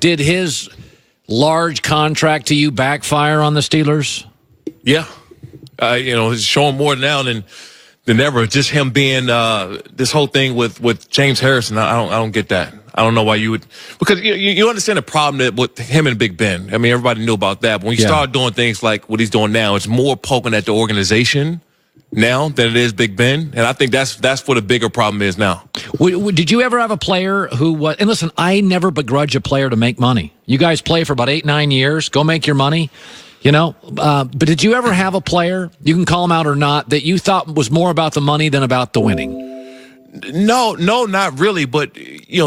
Did his large contract to you backfire on the Steelers? Yeah. It's showing more now than ever. Just him being this whole thing with James Harrison. I don't get that. I don't know why you would, because you understand the problem that with him and Big Ben. I mean, everybody knew about that. But when you start doing things like what he's doing now, it's more poking at the organization now than it is Big Ben. And I think that's what the bigger problem is now. Did you ever have a player who was, and listen, I never begrudge a player to make money. You guys play for about 8-9 years. Go make your money. But did you ever have a player, you can call him out or not, that you thought was more about the money than about the winning? No, not really. But,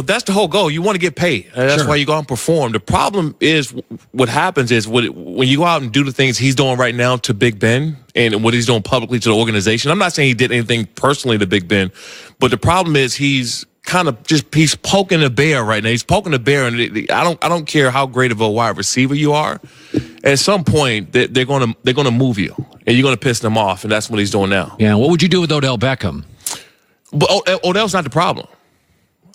that's the whole goal. You want to get paid. That's why you go out and perform. The problem is what happens is when you go out and do the things he's doing right now to Big Ben and what he's doing publicly to the organization. I'm not saying he did anything personally to Big Ben, but the problem is he's poking the bear right now. He's poking the bear, and I don't care how great of a wide receiver you are. At some point, they're gonna move you, and you're gonna piss them off, and that's what he's doing now. Yeah. What would you do with Odell Beckham? But Odell's not the problem.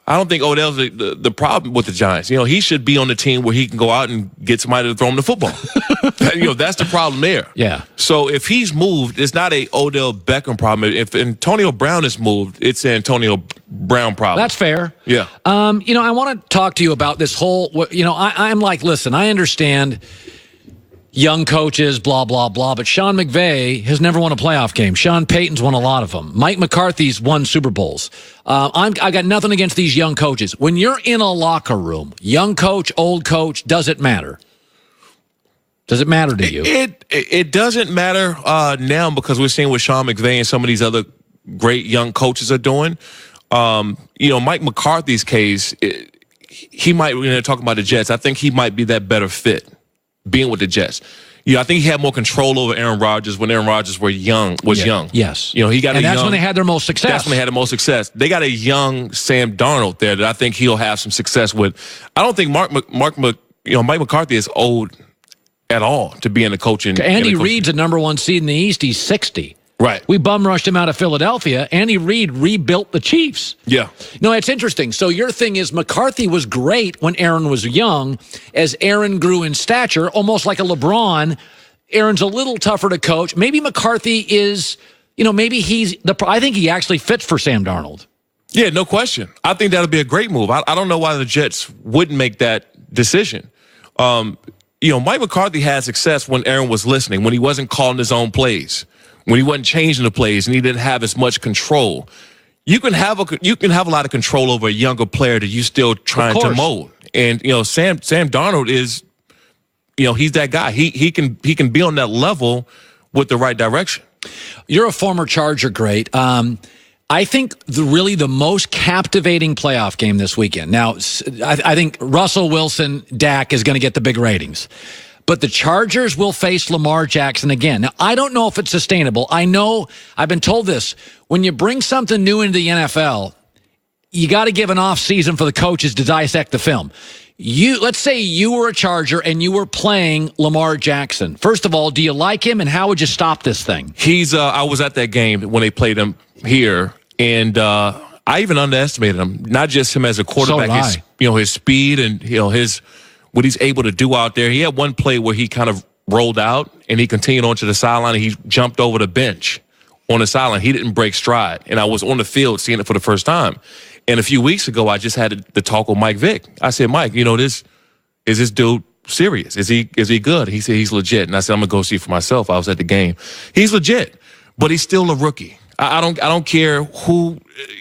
I don't think Odell's the problem with the Giants. He should be on the team where he can go out and get somebody to throw him the football. That's the problem there. Yeah. So if he's moved, it's not a Odell Beckham problem. If Antonio Brown is moved, it's an Antonio Brown problem. That's fair. Yeah. I want to talk to you about this whole, I'm like, listen, I understand young coaches, blah, blah, blah. But Sean McVay has never won a playoff game. Sean Payton's won a lot of them. Mike McCarthy's won Super Bowls. I got nothing against these young coaches. When you're in a locker room, young coach, old coach, does it matter? Does it matter to you? It doesn't matter now because we're seeing what Sean McVay and some of these other great young coaches are doing. Mike McCarthy's case, he might, talking about the Jets, I think he might be that better fit being with the Jets. I think he had more control over Aaron Rodgers when Aaron Rodgers was young. Yes. He got and that's when they had their most success. That's when they had the most success. They got a young Sam Darnold there that I think he'll have some success with. I don't think Mike McCarthy is old at all to be in the coaching. Andy Reid's a number one seed in the East. He's 60. Right. We bum rushed him out of Philadelphia. Andy Reid rebuilt the Chiefs. Yeah. No, it's interesting. So your thing is McCarthy was great when Aaron was young. As Aaron grew in stature, almost like a LeBron, Aaron's a little tougher to coach. Maybe McCarthy is, maybe I think he actually fits for Sam Darnold. Yeah, no question. I think that'll be a great move. I don't know why the Jets wouldn't make that decision. Mike McCarthy had success when Aaron was listening, when he wasn't calling his own plays, when he wasn't changing the plays, and he didn't have as much control. You can have a lot of control over a younger player that you still trying to mold. And Sam Darnold is, he's that guy. He can be on that level with the right direction. You're a former Charger great. I think the most captivating playoff game this weekend. Now, I think Russell Wilson, Dak is going to get the big ratings. But the Chargers will face Lamar Jackson again. Now, I don't know if it's sustainable. I know I've been told this. When you bring something new into the NFL, you got to give an off season for the coaches to dissect the film. Let's say you were a Charger and you were playing Lamar Jackson. First of all, do you like him, and how would you stop this thing? I was at that game when they played him here, and I even underestimated him. Not just him as a quarterback, his speed and what he's able to do out there. He had one play where he kind of rolled out and he continued onto the sideline and he jumped over the bench on the sideline. He didn't break stride. And I was on the field seeing it for the first time. And a few weeks ago, I just had the talk with Mike Vick. I said, Mike, is this dude serious? Is he good? He said he's legit. And I said, I'm going to go see for myself. I was at the game. He's legit, but he's still a rookie. I don't care who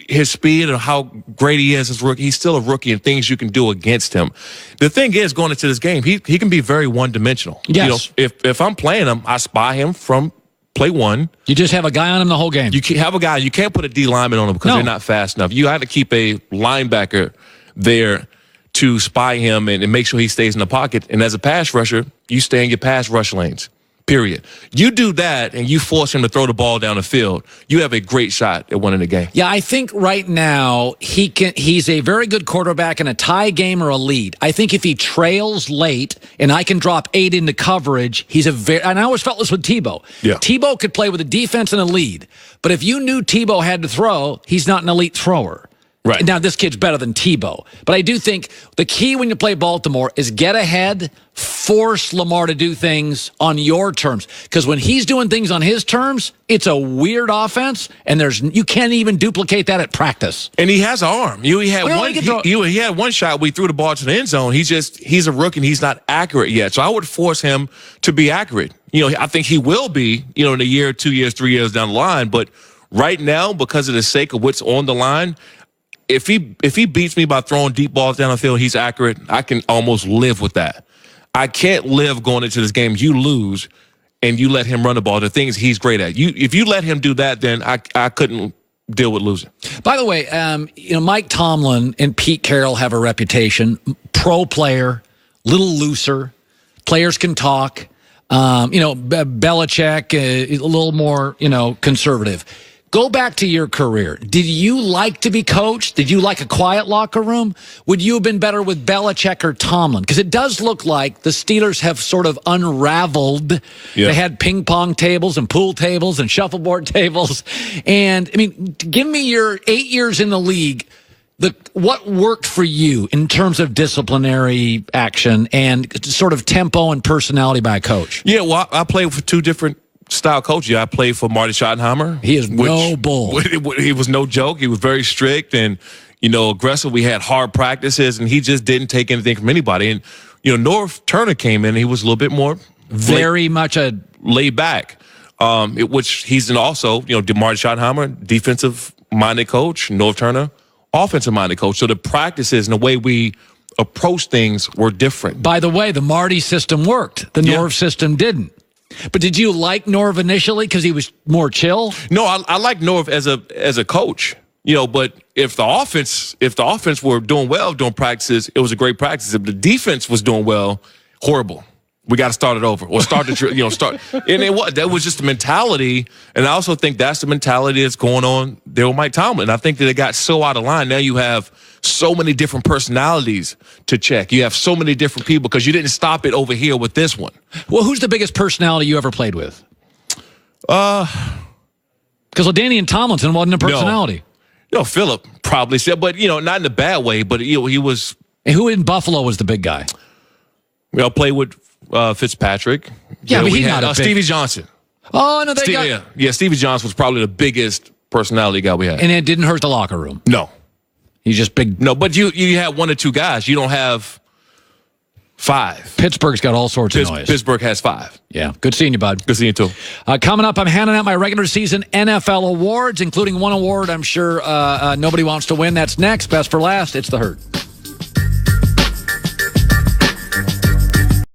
his speed or how great he is as a rookie. He's still a rookie, and things you can do against him. The thing is, going into this game, he can be very one-dimensional. Yes. If I'm playing him, I spy him from play one. You just have a guy on him the whole game. You can have a guy. You can't put a D lineman on him because they're not fast enough. You have to keep a linebacker there to spy him and make sure he stays in the pocket. And as a pass rusher, you stay in your pass rush lanes. Period. You do that and you force him to throw the ball down the field, you have a great shot at winning the game. Yeah, I think right now he's a very good quarterback in a tie game or a lead. I think if he trails late and I can drop 8 into coverage, and I always felt this with Tebow. Yeah. Tebow could play with a defense and a lead, but if you knew Tebow had to throw, he's not an elite thrower. Right. Now, this kid's better than Tebow. But I do think the key when you play Baltimore is get ahead, force Lamar to do things on your terms. Because when he's doing things on his terms, it's a weird offense, and you can't even duplicate that at practice. And he has an arm. He had one shot. We threw the ball to the end zone. He's a rookie, and he's not accurate yet. So I would force him to be accurate. I think he will be, in a year, 2 years, 3 years down the line. But right now, because of the sake of what's on the line, if he beats me by throwing deep balls down the field, he's accurate. I can almost live with that. I can't live going into this game. You lose, and you let him run the ball. The things he's great at. If you let him do that, then I couldn't deal with losing. By the way, Mike Tomlin and Pete Carroll have a reputation. Pro player, little looser. Players can talk. Belichick, a little more, conservative. Go back to your career. Did you like to be coached? Did you like a quiet locker room? Would you have been better with Belichick or Tomlin? Because it does look like the Steelers have sort of unraveled. Yeah. They had ping pong tables and pool tables and shuffleboard tables. And, give me your 8 years in the league. What worked for you in terms of disciplinary action and sort of tempo and personality by a coach? Yeah, well, I played for two different style coach. I played for Marty Schottenheimer. He is no bull. He was no joke. He was very strict and, aggressive. We had hard practices, and he just didn't take anything from anybody. And, Norv Turner came in, and he was a little bit more much a laid back, which he's also, Marty Schottenheimer, defensive-minded coach, Norv Turner, offensive-minded coach. So the practices and the way we approach things were different. By the way, the Marty system worked. The Norv system didn't. But did you like Norv initially because he was more chill? No, I like Norv as a coach. But if the offense were doing well during practices, it was a great practice. If the defense was doing well, horrible. We got to start it over, or start the start. And that was just the mentality, and I also think that's the mentality that's going on there with Mike Tomlin. I think that it got so out of line. Now you have so many different personalities to check. You have so many different people because you didn't stop it over here with this one. Well, who's the biggest personality you ever played with? Because LaDainian Tomlinson wasn't a personality. No, Philip probably said, but not in a bad way. But he was. And who in Buffalo was the big guy? We all played with Fitzpatrick. Yeah, but he had Stevie Johnson. Oh, no, Stevie Johnson was probably the biggest personality guy we had. And it didn't hurt the locker room? No. He's just big. No, but you had one or two guys. You don't have five. Pittsburgh's got all sorts of noise. Pittsburgh has five. Yeah. Good seeing you, bud. Good seeing you, too. Coming up, I'm handing out my regular season NFL awards, including one award I'm sure nobody wants to win. That's next. Best for last. It's The Herd.